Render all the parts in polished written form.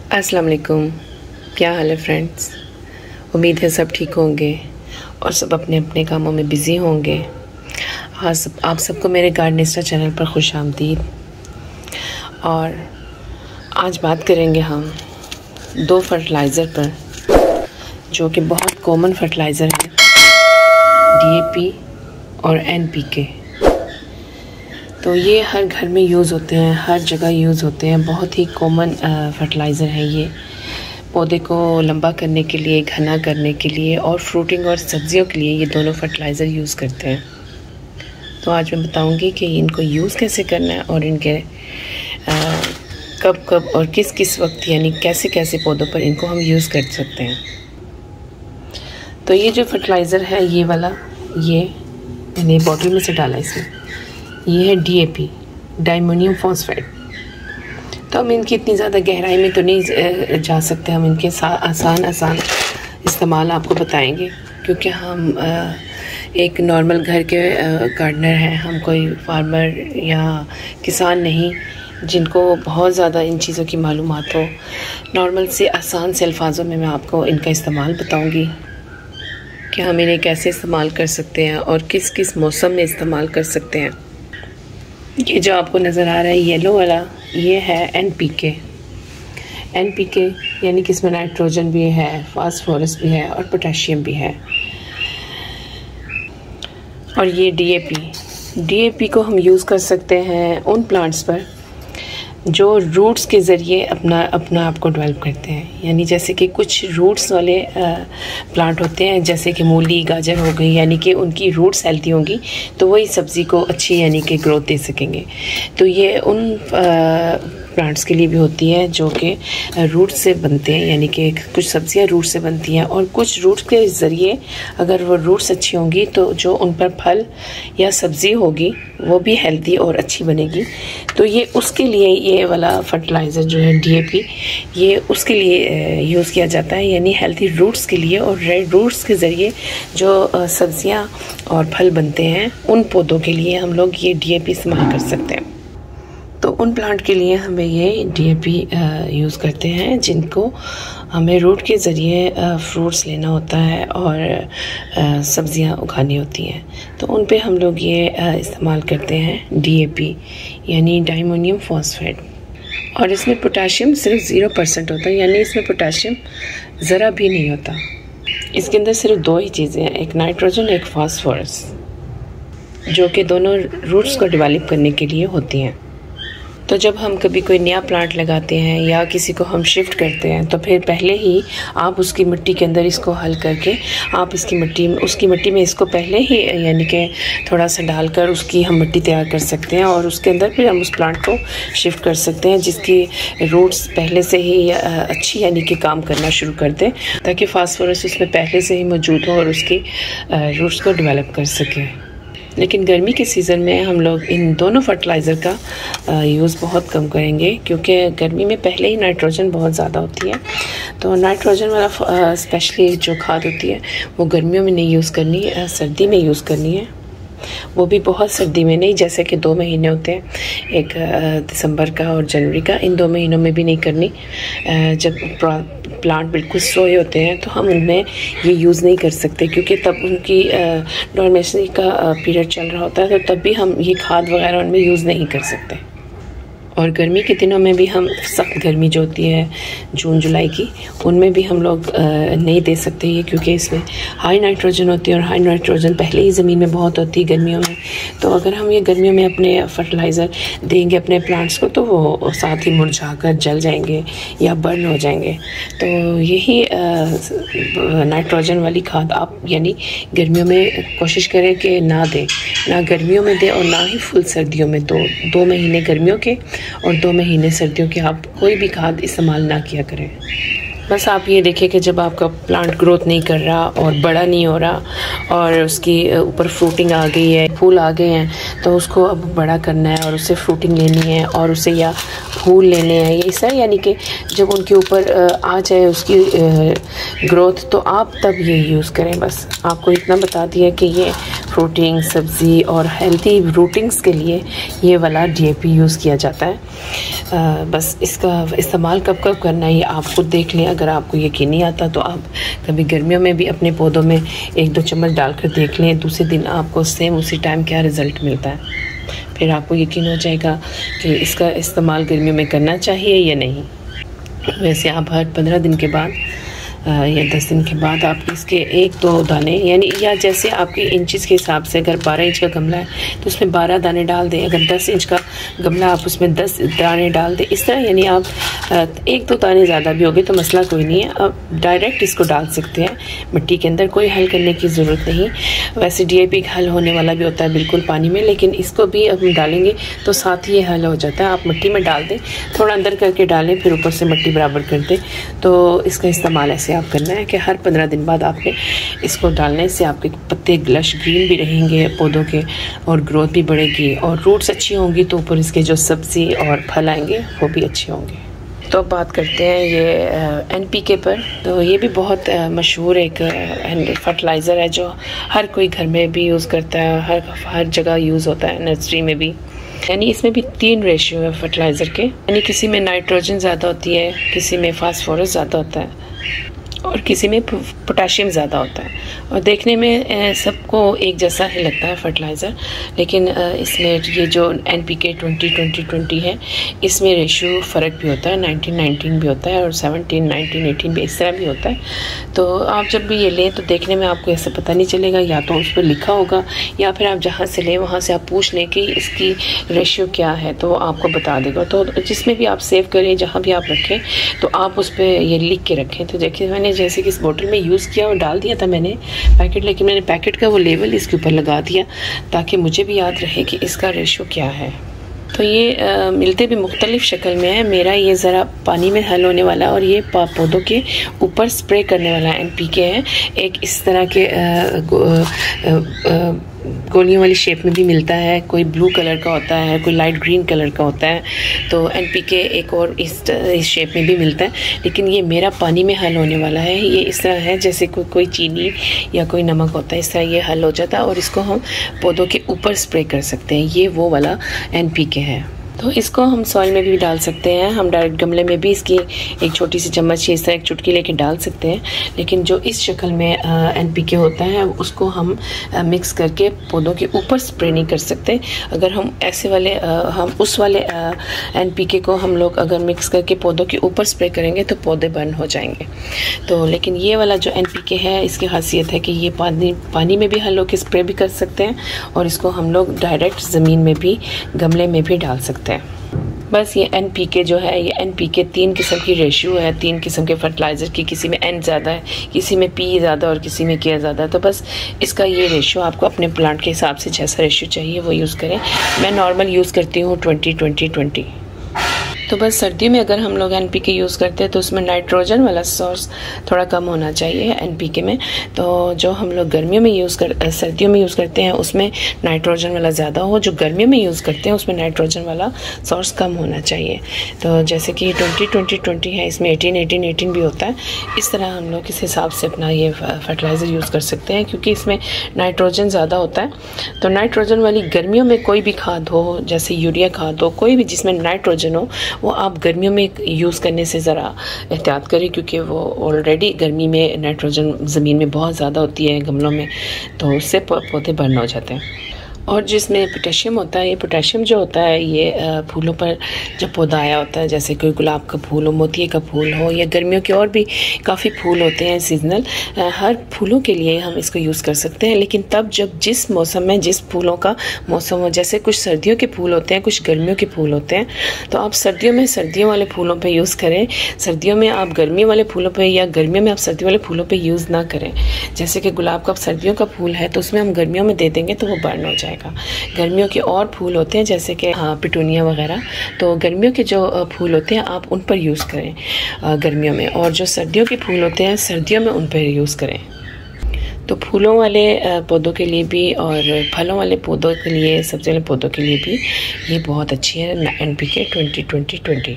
अस्सलाम वालेकुम। क्या हाल है फ्रेंड्स? उम्मीद है सब ठीक होंगे और सब अपने अपने कामों में बिज़ी होंगे। हाँ, आप सबको मेरे गार्डनिस्टा चैनल पर खुश आमदीद। और आज बात करेंगे हम दो फर्टिलाइज़र पर जो कि बहुत कॉमन फर्टिलाइज़र हैं, DAP और NPK। तो ये हर घर में यूज़ होते हैं, हर जगह यूज़ होते हैं। बहुत ही कॉमन फर्टिलाइज़र है ये, पौधे को लंबा करने के लिए, घना करने के लिए और फ्रूटिंग और सब्जियों के लिए ये दोनों फर्टिलाइज़र यूज़ करते हैं। तो आज मैं बताऊंगी कि इनको यूज़ कैसे करना है और इनके कब कब और किस किस वक्त, यानी कैसे कैसे पौधों पर इनको हम यूज़ कर सकते हैं। तो ये जो फर्टिलाइज़र है ये वाला, ये मैंने बॉटल में से डाला इसमें, ये है DAP, डायमोनियम फॉस्फेट। तो हम इनकी इतनी ज़्यादा गहराई में तो नहीं जा सकते, हम इनके आसान इस्तेमाल आपको बताएंगे, क्योंकि हम एक नॉर्मल घर के गार्डनर हैं, हम कोई फार्मर या किसान नहीं जिनको बहुत ज़्यादा इन चीज़ों की मालूमात हो। नॉर्मल से आसान से अल्फाजों में मैं आपको इनका इस्तेमाल बताऊंगी कि हम इन्हें कैसे इस्तेमाल कर सकते हैं और किस किस मौसम में इस्तेमाल कर सकते हैं। ये जो आपको नज़र आ रहा है येलो वाला, ये है NPK। NPK यानी कि इसमें नाइट्रोजन भी है, फास्फोरस भी है और पोटेशियम भी है। और ये DAP को हम यूज़ कर सकते हैं उन प्लांट्स पर जो रूट्स के ज़रिए अपना आप को डेवलप करते हैं। यानी जैसे कि कुछ रूट्स वाले प्लांट होते हैं, जैसे कि मूली, गाजर हो गई, यानी कि उनकी रूट्स हेल्थी होंगी तो वही सब्ज़ी को अच्छी यानी कि ग्रोथ दे सकेंगे। तो ये उन प्लांट्स के लिए भी होती है जो कि रूट से बनते हैं, यानी कि कुछ सब्जियां रूट से बनती हैं और कुछ रूट्स के ज़रिए अगर वो रूट्स अच्छी होंगी तो जो उन पर फल या सब्ज़ी होगी वो भी हेल्दी और अच्छी बनेगी। तो ये उसके लिए ये वाला फर्टिलाइज़र जो है DAP, ये उसके लिए यूज़ किया जाता है, यानी हेल्दी रूट्स के लिए। और रेड रूट्स के ज़रिए जो सब्जियां और फल बनते हैं उन पौधों के लिए हम लोग ये DAP इस्तेमाल कर सकते हैं। तो उन प्लांट के लिए हमें ये DAP यूज़ करते हैं जिनको हमें रूट के ज़रिए फ्रूट्स लेना होता है और सब्ज़ियां उगानी होती हैं। तो उन पे हम लोग ये इस्तेमाल करते हैं DAP यानी डायमोनियम फॉस्फेट। और इसमें पोटेशियम सिर्फ 0% होता है, यानी इसमें पोटेशियम ज़रा भी नहीं होता। इसके अंदर सिर्फ दो ही चीज़ें हैं, एक नाइट्रोजन, एक फास्फोरस, जो कि दोनों रूट्स को डेवलप करने के लिए होती हैं। तो जब हम कभी कोई नया प्लांट लगाते हैं या किसी को हम शिफ्ट करते हैं तो फिर पहले ही आप उसकी मिट्टी के अंदर इसको हल करके आप उसकी मिट्टी में इसको पहले ही यानी कि थोड़ा सा डालकर उसकी हम मिट्टी तैयार कर सकते हैं और उसके अंदर फिर हम उस प्लांट को शिफ्ट कर सकते हैं जिसकी रूट्स पहले से ही अच्छी यानी कि काम करना शुरू कर दें, ताकि फास्फोरस उसमें पहले से ही मौजूद हो और उसकी रूट्स को डेवलप कर सकें। लेकिन गर्मी के सीज़न में हम लोग इन दोनों फर्टिलाइज़र का यूज़ बहुत कम करेंगे, क्योंकि गर्मी में पहले ही नाइट्रोजन बहुत ज़्यादा होती है। तो नाइट्रोजन वाला स्पेशली जो खाद होती है वो गर्मियों में नहीं यूज़ करनी, सर्दी में यूज़ करनी है। वो भी बहुत सर्दी में नहीं, जैसे कि 2 महीने होते हैं, एक दिसंबर का और जनवरी का, इन 2 महीनों में भी नहीं करनी। जब प्लांट बिल्कुल सोए होते हैं तो हम उनमें ये यूज़ नहीं कर सकते, क्योंकि तब उनकी डॉर्मेंसी का पीरियड चल रहा होता है, तो तब भी हम ये खाद वगैरह उनमें यूज़ नहीं कर सकते। और गर्मी के दिनों में भी हम सख्त गर्मी जो होती है जून जुलाई की, उनमें भी हम लोग नहीं दे सकते ये, क्योंकि इसमें हाई नाइट्रोजन होती है और हाई नाइट्रोजन पहले ही ज़मीन में बहुत होती है गर्मियों में। तो अगर हम ये गर्मियों में अपने फर्टिलाइज़र देंगे अपने प्लांट्स को तो वो साथ ही मुरझाकर जल जाएंगे या बर्न हो जाएंगे। तो यही नाइट्रोजन वाली खाद आप यानी गर्मियों में कोशिश करें कि ना दें, ना गर्मियों में दें और ना ही फुल सर्दियों में। 2 महीने गर्मियों के और 2 महीने सर्दियों के आप कोई भी खाद इस्तेमाल ना किया करें। बस आप ये देखें कि जब आपका प्लांट ग्रोथ नहीं कर रहा और बड़ा नहीं हो रहा और उसकी ऊपर फ्रूटिंग आ गई है, फूल आ गए हैं, तो उसको अब बड़ा करना है और उससे फ्रूटिंग लेनी है और उसे या फूल लेने हैं, ये ऐसा यानी कि जब उनके ऊपर आ जाए उसकी ग्रोथ, तो आप तब ये यूज़ करें। बस आपको इतना बता दिया कि ये फ्रूटिंग, सब्ज़ी और हेल्थी रूटिंग्स के लिए ये वाला DAP यूज़ किया जाता है। बस इसका इस्तेमाल कब कब करना है ये आप खुद देख लें। अगर आपको यकीन नहीं आता तो आप कभी गर्मियों में भी अपने पौधों में 1-2 चम्मच डालकर देख लें, दूसरे दिन आपको सेम उसी टाइम क्या रिज़ल्ट मिलता है, फिर आपको यकीन हो जाएगा कि इसका इस्तेमाल गर्मियों में करना चाहिए या नहीं। वैसे आप हर 15 दिन के बाद या 10 दिन के बाद आप इसके 1-2 दाने, यानी या जैसे आपके इंचेस के हिसाब से, अगर 12 इंच का गमला है तो उसमें 12 दाने डाल दें, अगर 10 इंच का गमला आप उसमें 10 दाने डाल दें, इस तरह। यानी आप 1-2 दाने ज़्यादा भी होंगे तो मसला कोई नहीं है, आप डायरेक्ट इसको डाल सकते हैं मिट्टी के अंदर, कोई हल करने की ज़रूरत नहीं। वैसे DAP हल होने वाला भी होता है बिल्कुल पानी में, लेकिन इसको भी अब हम डालेंगे तो साथ ही ये हल हो जाता है। आप मिट्टी में डाल दें, थोड़ा अंदर करके डालें, फिर ऊपर से मिट्टी बराबर कर दें। तो इसका इस्तेमाल ऐसे आप करना है कि हर 15 दिन बाद आपने इसको डालने से आपके पत्ते लश ग्रीन भी रहेंगे पौधों के, और ग्रोथ भी बढ़ेगी, और रूट्स अच्छी होंगी तो ऊपर इसके जो सब्ज़ी और फल आएंगे वो भी अच्छे होंगे। तो बात करते हैं ये NPK पर। तो ये भी बहुत मशहूर एक फर्टिलाइज़र है जो हर कोई घर में भी यूज़ करता है, हर जगह यूज़ होता है, नर्सरी में भी। यानी इसमें भी 3 रेशियो है फर्टिलाइज़र के, यानी किसी में नाइट्रोजन ज़्यादा होती है, किसी में फास्फोरस ज़्यादा होता है और किसी में पोटाशियम ज़्यादा होता है। और देखने में सबको एक जैसा ही लगता है फर्टिलाइज़र, लेकिन इसमें ये जो NPK 20-20-20 है, इसमें रेशियो फ़र्क भी होता है, 19-19 भी होता है और 17-19-18 भी इस तरह भी होता है। तो आप जब भी ये लें तो देखने में आपको ऐसे पता नहीं चलेगा, या तो उस पर लिखा होगा या फिर आप जहाँ से लें वहाँ से आप पूछ लें कि इसकी रेशियो क्या है, तो वो आपको बता देगा। तो जिसमें भी आप सेव करें, जहाँ भी आप रखें, तो आप उस पर ये लिख के रखें। तो देखिए मैंने जैसे कि इस बोतल में यूज़ किया और डाल दिया था मैंने पैकेट, लेकिन मैंने पैकेट का वो लेबल इसके ऊपर लगा दिया ताकि मुझे भी याद रहे कि इसका रेशो क्या है। तो ये मिलते भी मुख्तलिफ शक्ल में है। मेरा ये ज़रा पानी में हल होने वाला और ये पौधों के ऊपर स्प्रे करने वाला NPK है। एक इस तरह के गोलियों वाली शेप में भी मिलता है, कोई ब्लू कलर का होता है, कोई लाइट ग्रीन कलर का होता है। तो NPK एक और इस शेप में भी मिलता है, लेकिन ये मेरा पानी में हल होने वाला है। ये इस तरह है जैसे कोई चीनी या कोई नमक होता है, इस तरह ये हल हो जाता है और इसको हम पौधों के ऊपर स्प्रे कर सकते हैं। ये वो वाला NPK है। तो इसको हम सॉइल में भी डाल सकते हैं, हम डायरेक्ट गमले में भी इसकी एक छोटी सी चम्मच इस तरह एक चुटकी लेके डाल सकते हैं, लेकिन जो इस शक्ल में NPK होता है उसको हम मिक्स करके पौधों के ऊपर स्प्रे नहीं कर सकते। अगर हम ऐसे वाले हम उस वाले NPK को हम लोग अगर मिक्स करके पौधों के ऊपर स्प्रे करेंगे तो पौधे बर्न हो जाएंगे। तो लेकिन ये वाला जो NPK है, इसकी खासियत है कि ये पानी में भी हल होकर स्प्रे भी कर सकते हैं और इसको हम लोग डायरेक्ट ज़मीन में भी गमले में भी डाल सकते हैं। बस ये NPK जो है, ये NPK 3 किस्म की रेशियो है, 3 किस्म के फर्टिलाइज़र की, किसी में N ज़्यादा है, किसी में P ज़्यादा और किसी में K ज़्यादा है। तो बस इसका ये रेशियो आपको अपने प्लांट के हिसाब से जैसा रेशियो चाहिए वो यूज़ करें। मैं नॉर्मल यूज़ करती हूँ 20-20-20। तो बस सर्दियों में अगर हम लोग NPK यूज़ करते हैं तो उसमें नाइट्रोजन वाला सोर्स थोड़ा कम होना चाहिए NPK में। तो जो हम लोग गर्मियों में सर्दियों में यूज़ करते हैं उसमें नाइट्रोजन वाला ज़्यादा हो, जो गर्मियों में यूज़ करते हैं उसमें नाइट्रोजन वाला सोर्स कम होना चाहिए। तो जैसे कि 20-20-20 है, इसमें 18-18-18 भी होता है। इस तरह हम लोग इस हिसाब से अपना ये फर्टिलाइज़र यूज़ कर सकते हैं, क्योंकि इसमें नाइट्रोजन ज़्यादा होता है। तो नाइट्रोजन वाली गर्मियों में कोई भी खाद हो, जैसे यूरिया खाद हो, कोई भी जिसमें नाइट्रोजन हो, वो आप गर्मियों में यूज़ करने से ज़रा एहतियात करें, क्योंकि वो ऑलरेडी गर्मी में नाइट्रोजन ज़मीन में बहुत ज़्यादा होती है गमलों में, तो उससे पौधे बर्न हो जाते हैं। और जिसमें पोटेशियम होता है, ये पोटेशियम जो होता है ये फूलों पर जब पौधा आया होता है, जैसे कोई गुलाब का फूल हो, मोतिये का फूल हो, या गर्मियों के और भी काफ़ी फूल होते हैं सीजनल, हर फूलों के लिए हम इसको यूज़ कर सकते हैं। लेकिन तब जब जिस मौसम में जिस फूलों का मौसम हो, जैसे कुछ सर्दियों के फूल होते हैं, कुछ गर्मियों के फूल होते हैं, तो आप सर्दियों में सर्दियों वाले फूलों पर यूज़ करें, सर्दियों में आप गर्मियों वाले फूलों पर, या गर्मियों में आप सर्दियों वाले फूलों पर यूज़ ना करें। जैसे कि गुलाब का सर्दियों का फूल है तो उसमें हम गर्मियों में दे देंगे तो वो बर्न हो जाएगा। गर्मियों के और फूल होते हैं जैसे कि पिटूनिया वगैरह, तो गर्मियों के जो फूल होते हैं आप उन पर यूज़ करें गर्मियों में, और जो सर्दियों के फूल होते हैं सर्दियों में उन पर यूज़ करें। तो फूलों वाले पौधों के लिए भी और फलों वाले पौधों के लिए, सब्ज़ी वाले पौधों के लिए भी ये बहुत अच्छी है NPK 20-20-20।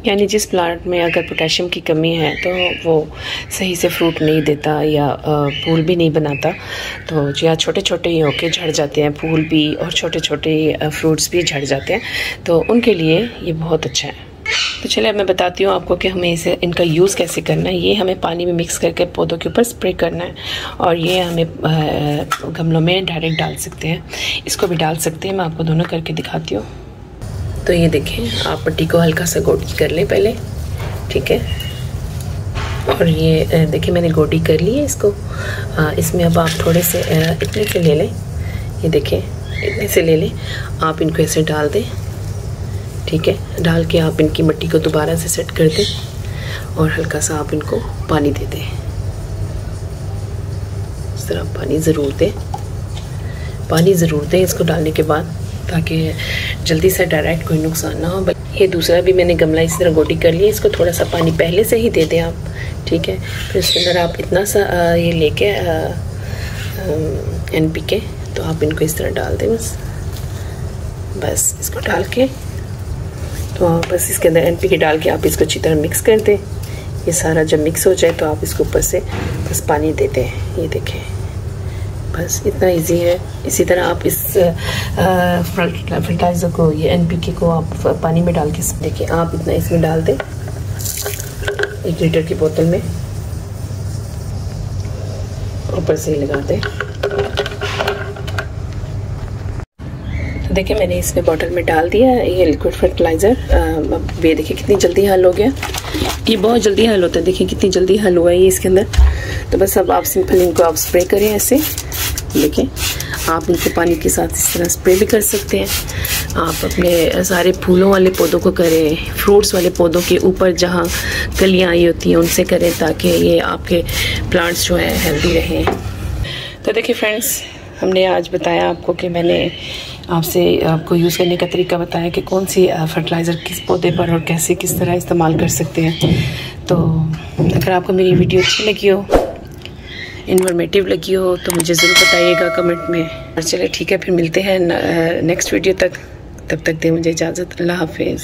यानी जिस प्लांट में अगर पोटेशियम की कमी है तो वो सही से फ्रूट नहीं देता या फूल भी नहीं बनाता, तो या छोटे छोटे ही होके झड़ जाते हैं फूल भी और छोटे छोटे फ्रूट्स भी झड़ जाते हैं, तो उनके लिए ये बहुत अच्छा है। तो चलिए अब मैं बताती हूँ आपको कि हमें इसे इनका यूज़ कैसे करना है। ये हमें पानी में मिक्स करके पौधों के ऊपर स्प्रे करना है, और ये हमें गमलों में डायरेक्ट डाल सकते हैं, इसको भी डाल सकते हैं। मैं आपको दोनों करके दिखाती हूँ। तो ये देखें, आप पट्टी को हल्का सा गोटी कर लें पहले, ठीक है। और ये देखिए मैंने गोटी कर ली है इसको। इसमें अब आप थोड़े से इतने से ले लें, ये देखें इतने से ले लें, आप इनको ऐसे डाल दें, ठीक है। डाल के आप इनकी मिट्टी को दोबारा से सेट कर दें और हल्का सा आप इनको पानी दे दें। इस तरह पानी ज़रूर दें, पानी ज़रूर दें इसको डालने के बाद, ताकि जल्दी से डायरेक्ट कोई नुकसान ना हो। ये दूसरा भी मैंने गमला इस तरह गोटी कर लिया, इसको थोड़ा सा पानी पहले से ही दे दें आप, ठीक है। फिर उसके अंदर आप इतना सा ये लेके NPK, तो आप इनको इस तरह डाल दें बस इसको डाल के, तो बस इसके अंदर NPK डाल के आप इसको अच्छी तरह मिक्स कर दें। ये सारा जब मिक्स हो जाए तो आप इसको ऊपर से बस पानी देते हैं, ये देखें, बस इतना इजी है। इसी तरह आप इस फर्टिलाइज़र को, ये NPK को आप पानी में डाल के देखिए, आप इतना इसमें डाल दें 1 लीटर की बोतल में, ऊपर से ही लगा दें। देखिए मैंने इसमें बॉटल में डाल दिया ये लिक्विड फर्टिलाइज़र। ये देखिए कितनी जल्दी हल हो गया, ये बहुत जल्दी हल होता है, देखिए कितनी जल्दी हल हुआ है ये इसके अंदर। तो बस अब आप सिंपल इनको आप स्प्रे करें ऐसे, देखिए आप इनको पानी के साथ इस तरह स्प्रे भी कर सकते हैं। आप अपने सारे फूलों वाले पौधों को करें, फ्रूट्स वाले पौधों के ऊपर जहाँ कलियाँ आई होती हैं उनसे करें, ताकि ये आपके प्लांट्स जो हैं हेल्दी रहें। तो देखिए फ्रेंड्स, हमने आज बताया आपको कि मैंने आपको यूज़ करने का तरीका बताया कि कौन सी फर्टिलाइज़र किस पौधे पर और कैसे किस तरह इस्तेमाल कर सकते हैं। तो अगर आपको मेरी वीडियो अच्छी लगी हो, इन्फॉर्मेटिव लगी हो, तो मुझे ज़रूर बताइएगा कमेंट में। और चलिए ठीक है, फिर मिलते हैं नेक्स्ट वीडियो तक। तब तक दे मुझे इजाज़त। अल्लाह हाफिज़।